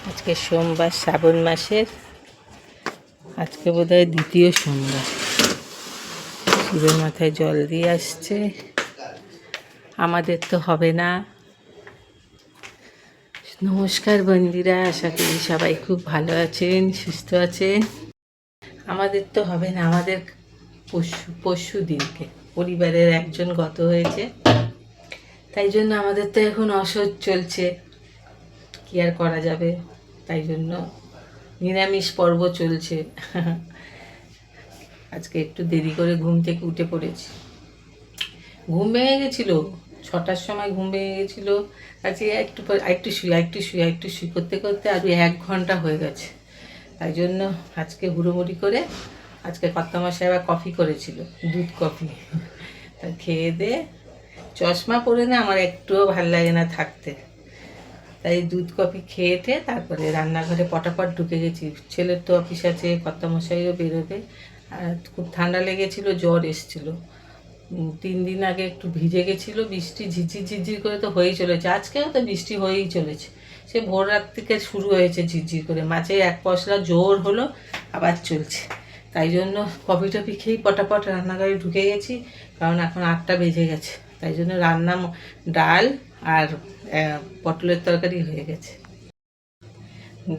আজকে সোমবার, শ্রাবণ মাসের আজকে বোধহয় দ্বিতীয় সোমবার। শিবের মাথায় জল দিয়ে আসছে। আমাদের তো হবে না। নমস্কার বন্ধুরা, আশা করি সবাই খুব ভালো আছেন, সুস্থ আছেন। আমাদের তো হবে না, আমাদের পরশু দিনকে পরিবারের একজন গত হয়েছে, তাই জন্য আমাদের তো এখন অসহ্য চলছে, কি আর করা যাবে। তাই জন্য নিরামিষ পর্ব চলছে। আজকে একটু দেরি করে ঘুম থেকে উঠে পড়েছি। ঘুম ভেঙে গেছিলো 6টার সময়, ঘুম ভেঙে গেছিলো। আজকে একটু শুই করতে করতে আরও 1 ঘন্টা হয়ে গেছে। তাই জন্য আজকে হুড়োমুড়ি করে আজকে কর্তামশাই আবার কফি করেছিল, দুধ কফি। তা খেয়ে দিয়ে চশমা পরে না আমার একটুও ভাল লাগে না থাকতে, তাই দুধ কফি খেয়েটে তারপরে রান্নাঘরে পটাপট ঢুকে গেছি। ছেলের তো অফিস আছে, কর্তামশাইও বেরোবে। আর খুব ঠান্ডা লেগেছিল, জ্বর এসেছিল। 3 দিন আগে একটু ভিজে গেছিলো, বৃষ্টি ঝিরঝির করে তো হয়েই চলেছে। আজকেও তো বৃষ্টি হয়েই চলেছে, সে ভোর রাত থেকে শুরু হয়েছে ঝিরঝির করে। মাঝে এক পশলা জোর হলো, আবার চলছে। তাই জন্য কফি টফি খেয়েই পটাপট রান্নাঘরে ঢুকে গেছি, কারণ এখন 8টা বেজে গেছে। তাই জন্য ডাল আর পটলের তরকারি হয়ে গেছে।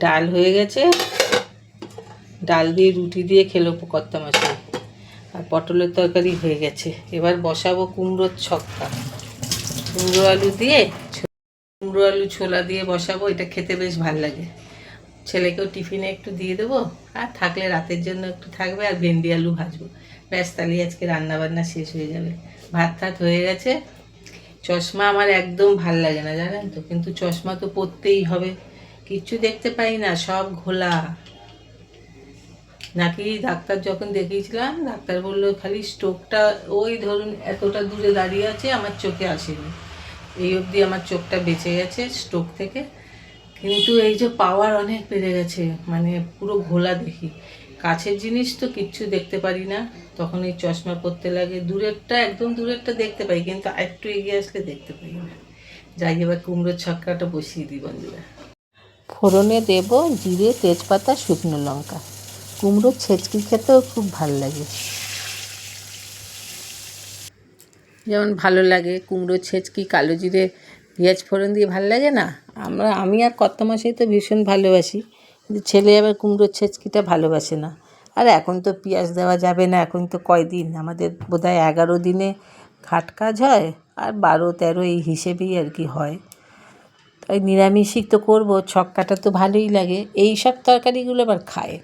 ডাল হয়ে গেছে, ডাল দিয়ে রুটি দিয়ে খেলো কর্তামশাই। আর পটলের তরকারি হয়ে গেছে। এবার বসাবো কুমড়োর ছক্কা, কুমড়ো আলু ছোলা দিয়ে বসাবো। এটা খেতে বেশ ভাল লাগে। ছেলেকেও টিফিনে একটু দিয়ে দেবো, আর থাকলে রাতের জন্য একটু থাকবে। আর ভেন্ডি আলু ভাজবো, ব্যাস তাহলেই আজকে রান্নাবান্না শেষ হয়ে যাবে। ভাত টাত হয়ে গেছে। চশমা আমার একদম ভাল লাগে না, জানেন তো, কিন্তু চশমা তো পরতেই হবে, কিচ্ছু দেখতে পাই না, সব ঘোলা। নাকি ডাক্তার যখন দেখিয়েছিলাম, ডাক্তার বললো খালি স্ট্রোকটা ওই ধরুন এতটা দূরে দাঁড়িয়ে আছে, আমার চোখে আসেনি। এই অবধি আমার চোখটা বেঁচে গেছে স্ট্রোক থেকে। কিন্তু এই যে পাওয়ার অনেক বেড়ে গেছে, মানে পুরো ঘোলা দেখি। কাছের জিনিস তো কিচ্ছু দেখতে পারি না, তখন এই চশমা পরতে লাগে। দূরেরটা, একদম দূরেরটা দেখতে পাই, কিন্তু একটু এগিয়ে আসলে দেখতে পাই না। যাই, এবার কুমড়োর ছক্কাটা বসিয়ে দিই বন্ধুরা। ফোড়নে দেব জিরে, তেজপাতা, শুকনো লঙ্কা। কুমড়োর ছেঁচকি খেতেও খুব ভাল লাগে। যেমন ভালো লাগে কুমড়ো ছেঁচকি কালো জিরে পেঁয়াজ ফোড়ন দিয়ে, ভাল লাগে না? আমি আর কর্তামশাই তো ভীষণ ভালোবাসি, কিন্তু ছেলে আবার কুমড়োর ছেঁচকিটা ভালোবাসে না। আর এখন তো পেঁয়াজ দেওয়া যাবে না, এখন তো কয়দিন আমাদের বোধহয় 11 দিনে ঘাট কাজ হয়, আর 12-13 এই হিসেবেই আর কি হয়। তাই নিরামিষই তো করবো, ছক্কাটা তো ভালোই লাগে, এই সব তরকারিগুলো আবার খায়।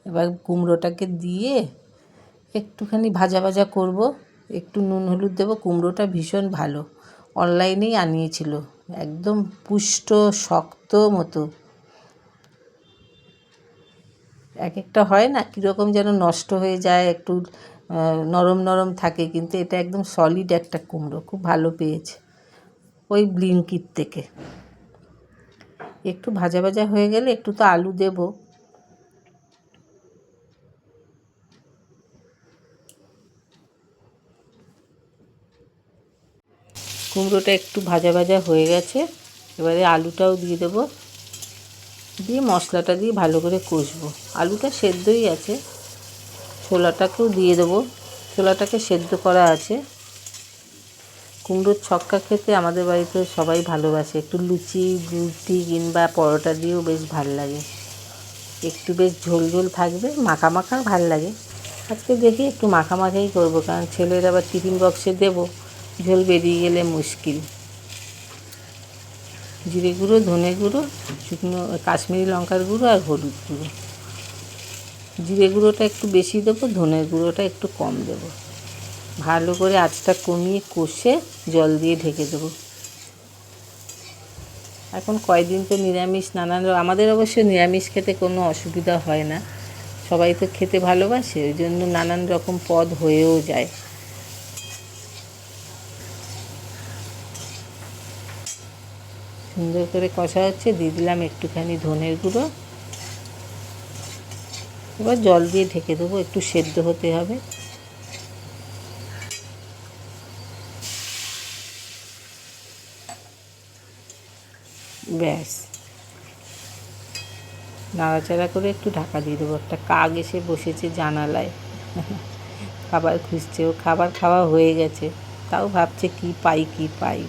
এবার কুমড়োটাকে দিয়ে একটুখানি ভাজা ভাজা করব, একটু নুন হলুদ দেবো। কুমড়োটা ভীষণ ভালো, অনলাইনেই আনিয়েছিল, একদম পুষ্ট শক্ত মতো। এক একটা হয় না কীরকম যেন নষ্ট হয়ে যায়, একটু নরম নরম থাকে, কিন্তু এটা একদম সলিড একটা কুমড়ো, খুব ভালো পেয়েছে ওই ব্লিঙ্কিট থেকে। একটু ভাজা ভাজা হয়ে গেলে একটু তো আলু দেবো। কুমড়োটা একটু ভাজা ভাজা হয়ে গেছে, এবারে আলুটাও দিয়ে দেবো, দিয়ে মশলাটা দিয়ে ভালো করে কষবো। আলুটা সেদ্ধই আছে, ছোলাটাকেও দিয়ে দেবো, ছোলাটাকে সেদ্ধ করা আছে। কুমড়োর ছক্কা খেতে আমাদের বাড়িতে সবাই ভালোবাসে, একটু লুচি রুটি কিংবা পরোটা দিয়েও বেশ ভাল লাগে। একটু বেশ ঝোল ঝোল থাকবে, মাখা মাখা ভাল লাগে। আজকে দেখি একটু মাখা মাখাই করবো, কারণ ছেলের আবার টিফিন বক্সে দেবো, ঝোল বেরিয়ে গেলে মুশকিল। জিরে গুঁড়ো, ধনে গুঁড়ো, শুকনো কাশ্মীরি লঙ্কার গুঁড়ো আর হলুদ গুঁড়ো। জিরে গুঁড়োটা একটু বেশি দেবো, ধনের গুঁড়োটা একটু কম দেবো। ভালো করে আঁচটা কমিয়ে কষে জল দিয়ে ঢেকে দেবো। এখন কয়েকদিন তো নিরামিষ, আমাদের অবশ্য নিরামিষ খেতে কোনো অসুবিধা হয় না, সবাই তো খেতে ভালোবাসে, ওই জন্য নানান রকম পদ হয়েও যায়। সুন্দর করে কষা হচ্ছে, দিয়ে দিলাম একটুখানি ধনের গুঁড়ো। এবার জল দিয়ে ঢেকে দেবো, একটু সেদ্ধ হতে হবে। ব্যাস, নাড়াচাড়া করে একটু ঢাকা দিয়ে দেবো। একটা কাক এসে বসেছে জানালায়, খাবার খুঁজছে। ও খাবার খাওয়া হয়ে গেছে, তাও ভাবছে কি পাই কি পাই।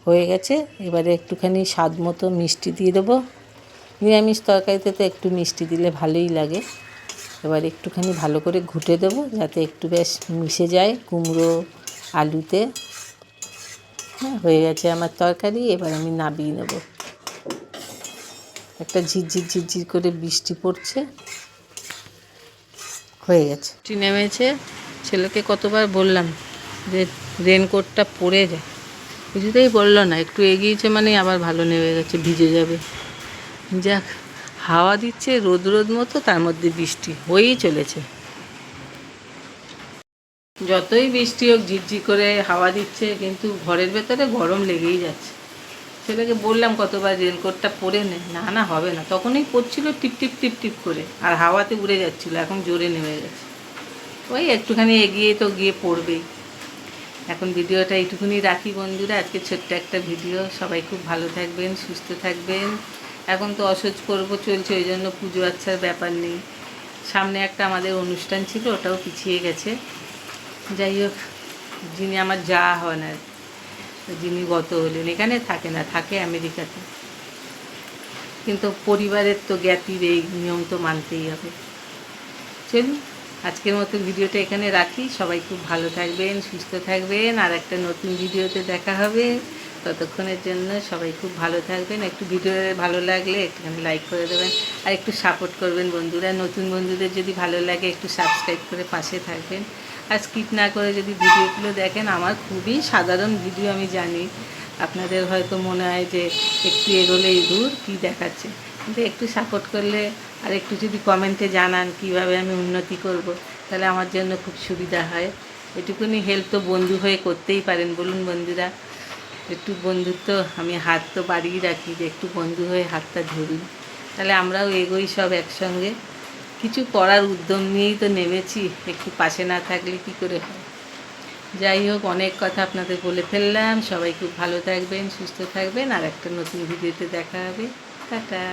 হয়ে গেছে, এবারে একটুখানি স্বাদ মতো মিষ্টি দিয়ে দেবো। নিরামিষ তরকারিতে তো একটু মিষ্টি দিলে ভালোই লাগে। এবার একটুখানি ভালো করে ঘুটে দেবো যাতে একটু বেশ মিশে যায় কুমড়ো আলুতে। হ্যাঁ, হয়ে গেছে আমার তরকারি। এবার আমি নামিয়ে নেব। একটা ঝিরঝির ঝিরঝির করে বৃষ্টি পড়ছে। হয়ে গেছে, বৃষ্টি নেমেছে। ছেলেকে কতবার বললাম যে রেনকোটটা পরে যায়, কিছুতেই বললো না। একটু এগিয়েছে মানে আবার ভালো নেমে গেছে, ভিজে যাবে। যাক, হাওয়া দিচ্ছে রোদ রোদ মতো, তার মধ্যে বৃষ্টি হয়েই চলেছে। যতই বৃষ্টি হোক, ঝিরঝির করে হাওয়া দিচ্ছে, কিন্তু ঘরের ভেতরে গরম লেগেই যাচ্ছে। ছেলেকে বললাম কতবার রেনকোটটা পরে নে, না না হবে না। তখনই পড়ছিল টিপ টিপ টিপ টিপ করে, আর হাওয়াতে উড়ে যাচ্ছিল, এখন জোরে নেমে গেছে। ওই একটুখানি এগিয়ে তো গিয়ে পড়বেই। এখন ভিডিওটা এইটুকুনি রাখি বন্ধুরা, আজকে ছোট্ট একটা ভিডিও। সবাই খুব ভালো থাকবেন, সুস্থ থাকবেন। এখন তো অসহ্য পর্ব চলছে, ওই জন্য পুজো আচ্ছার ব্যাপার নেই। সামনে একটা আমাদের অনুষ্ঠান ছিল, ওটাও পিছিয়ে গেছে। যাই হোক, যিনি আমার যা হন আর যিনি গত হলেন, এখানে থাকে না, থাকে আমেরিকাতে। কিন্তু পরিবারের তো জ্ঞাতির এই নিয়ম তো মানতেই হবে। চলুন, আজকের মতো ভিডিওটা এখানে রাখি। সবাই খুব ভালো থাকবেন, সুস্থ থাকবেন। আর একটা নতুন ভিডিওতে দেখা হবে। ততক্ষণের জন্য সবাই খুব ভালো থাকবেন। একটু ভিডিও ভালো লাগলে একটুখানি লাইক করে দেবেন, আর একটু সাপোর্ট করবেন বন্ধুরা। নতুন বন্ধুদের যদি ভালো লাগে একটু সাবস্ক্রাইব করে পাশে থাকবেন। আর স্কিপ না করে যদি ভিডিওগুলো দেখেন। আমার খুবই সাধারণ ভিডিও, আমি জানি আপনাদের হয়তো মনে হয় যে একটু এগোলেই দূর কী দেখাচ্ছে, কিন্তু একটু সাপোর্ট করলে আর একটু যদি কমেন্টে জানান কীভাবে আমি উন্নতি করব, তাহলে আমার জন্য খুব সুবিধা হয়। এটুকুনি হেল্প তো বন্ধু হয়ে করতেই পারেন, বলুন বন্ধুরা। একটু বন্ধুত্ব আমি হাত তো বাড়িয়ে রাখি, যে একটু বন্ধু হয়ে হাতটা ধরুন, তাহলে আমরাও এগোই সব একসঙ্গে। কিছু করার উদ্যম নিয়েই তো নেমেছি, একটু পাশে না থাকলে কী করে হয়। যাই হোক, অনেক কথা আপনাদের বলে ফেললাম। সবাই খুব ভালো থাকবেন, সুস্থ থাকবেন। আর একটা নতুন ভিডিওতে দেখা হবে। টাটা।